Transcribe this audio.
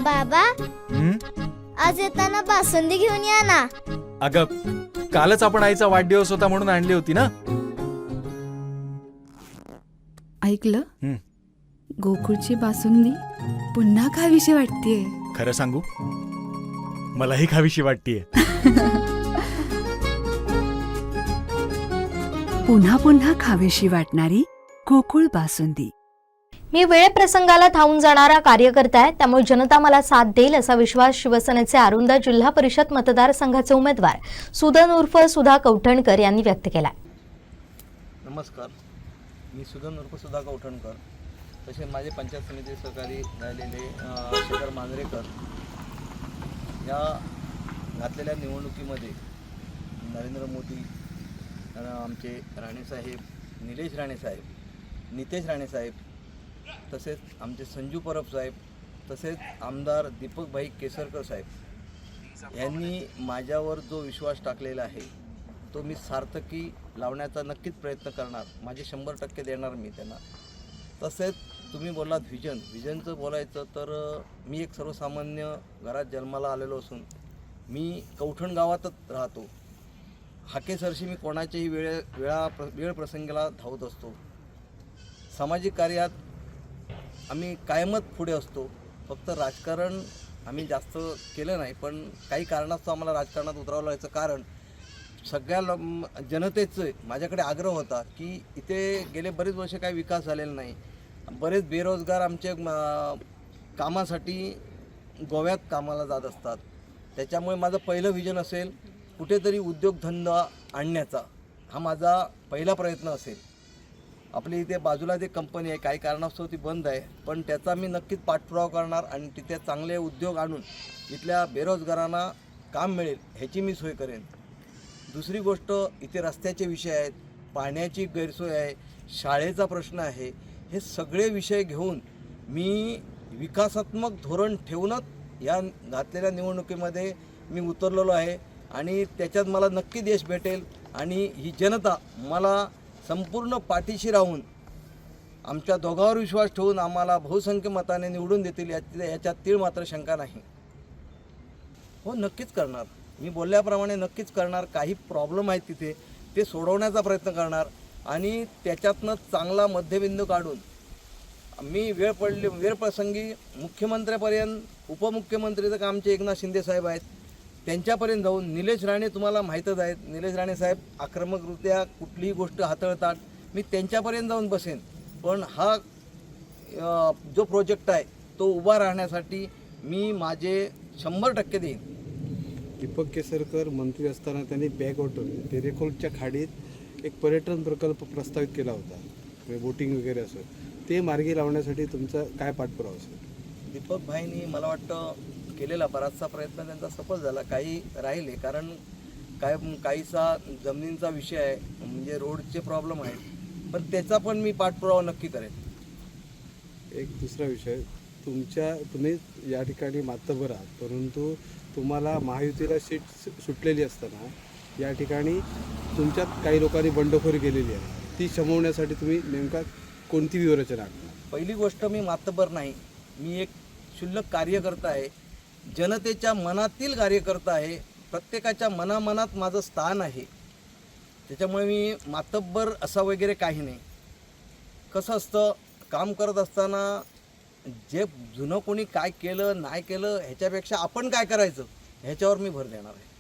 बाबा, आज येताना बासुंदी घेऊन या ना. अगं, कालच आपण आईचा वाढदिवस होता म्हणून आणली होती ना. ऐकलं, गोकुळची बासुंदी पुन्हा खावीशी वाटतेय. खरं सांगू, मलाही खावीशी वाटतेय. पुन्हा पुन्हा खावीशी वाटणारी गोकुळ बासुंदी. मी वेळप्रसंगाला धावून जाणारा कार्यकर्ता आहे, त्यामुळे जनता मला साथ देईल असा विश्वास शिवसेनेचे आरुंदा जिल्हा परिषद मतदारसंघाचे उमेदवार सुदन उर्फ सुधा कौठणकर यांनी व्यक्त केला. नमस्कार, मी सुदन उर्फ सुधा कौठणकर. तसे माझे पंचायत समिती सहकारी राहिलेले शेखर मांजरेकर या घातलेल्या निवडणुकीमध्ये नरेंद्र मोदी, आमचे राणेसाहेब, निलेश राणेसाहेब, नितेश राणेसाहेब, तसेच आमचे संजू परब साहेब, तसेच आमदार दीपकभाई केसरकर साहेब यांनी माझ्यावर जो विश्वास टाकलेला आहे तो मी सार्थकी लावण्याचा नक्कीच प्रयत्न करणार. माझे 100% देणार मी त्यांना. तसेच तुम्ही बोललात व्हिजनचं बोलायचं तर मी एक सर्वसामान्य घरात जन्माला आलेलो असून मी कौठण गावातच राहतो. हाकेसरशी मी कोणाच्याही वेळ प्रसंगाला धावत असतो. सामाजिक कार्यात आम्ही कायमच पुढे असतो. फक्त राजकारण आम्ही जास्त केलं नाही, पण काही कारणास्तव आम्हाला राजकारणात उतरावं लागायचं. कारण सगळ्या जनतेचं माझ्याकडे आग्रह होता की इथे गेले बरेच वर्ष काही विकास झालेला नाही. बरेच बेरोजगार आमचे कामासाठी गोव्यात कामाला जात असतात. त्याच्यामुळे माझं पहिलं व्हिजन असेल कुठेतरी उद्योगधंदा आणण्याचा. हा माझा पहिला प्रयत्न असेल. आपली इथे बाजूला जे कंपनी आहे काही कारणास्तव ती बंद आहे, पण त्याचा मी नक्कीच पाठपुरावा करणार आणि तिथे चांगले उद्योग आणून इथल्या बेरोजगारांना काम मिळेल ह्याची मी सोय करेन. दुसरी गोष्ट, इथे रस्त्याचे विषय आहेत, पाण्याची गैरसोय आहे, शाळेचा प्रश्न आहे. हे सगळे विषय घेऊन मी विकासात्मक धोरण ठेवूनच या घातलेल्या निवडणुकीमध्ये मी उतरलेलो आहे आणि त्याच्यात मला नक्की यश भेटेल आणि ही जनता मला संपूर्ण पाठीशी राहून आमच्या दोघांवर विश्वास ठेवून आम्हाला बहुसंख्य मताने निवडून देतील याच्यात तीळ मात्र शंका नाही. हो, नक्कीच करणार. मी बोलल्याप्रमाणे नक्कीच करणार. काही प्रॉब्लेम आहेत तिथे ते सोडवण्याचा प्रयत्न करणार आणि त्याच्यातनं चांगला मध्यबिंदू काढून मी वेळ प्रसंगी मुख्यमंत्र्यापर्यंत, उपमुख्यमंत्री तर आमचे एकनाथ शिंदे साहेब आहेत त्यांच्यापर्यंत जाऊन, निलेश राणे तुम्हाला माहीतच आहेत, निलेश राणे साहेब आक्रमकरित्या कुठलीही गोष्ट हाताळतात, मी त्यांच्यापर्यंत जाऊन बसेन. पण हा जो प्रोजेक्ट आहे तो उभा राहण्यासाठी मी माझे 100% देईन. दीपक केसरकर मंत्री असताना त्यांनी बॅकवॉटर टेरेखोलच्या खाडीत एक पर्यटन प्रकल्प प्रस्तावित केला होता, बोटिंग वगैरे असं. ते मार्गी लावण्यासाठी तुमचा काय पाठपुरावा असेल? दीपक भाईंनी मला वाटतं केलेला बराचसा प्रयत्न त्यांचा सफल झाला. काही राहिले कारण काहीसा जमिनींचा विषय आहे, म्हणजे रोडचे प्रॉब्लेम आहेत, पण त्याचा पण मी पाठपुरावा नक्की करेन. एक दुसरा विषय, तुम्ही या ठिकाणी मातब्बर आहात, परंतु तुम्हाला महायुतीला सीट सुटलेली असताना या ठिकाणी तुमच्यात काही लोकांनी बंडखोरी केलेली आहे. ती शमवण्यासाठी तुम्ही नेमका कोणती व्यूहरचना आखणार? पहिली गोष्ट, मी मातब्बर नाही, मी एक क्षुल्लक कार्यकर्ता आहे, जनतेच्या मनातील कार्यकर्ता आहे. प्रत्येकाच्या मनामनात माझं स्थान आहे. त्याच्यामुळे मी मातब्बर असा वगैरे काही नाही. कसं असतं, काम करत असताना जे जुनं कोणी काय केलं नाही केलं ह्याच्यापेक्षा आपण काय करायचं ह्याच्यावर मी भर देणार आहे.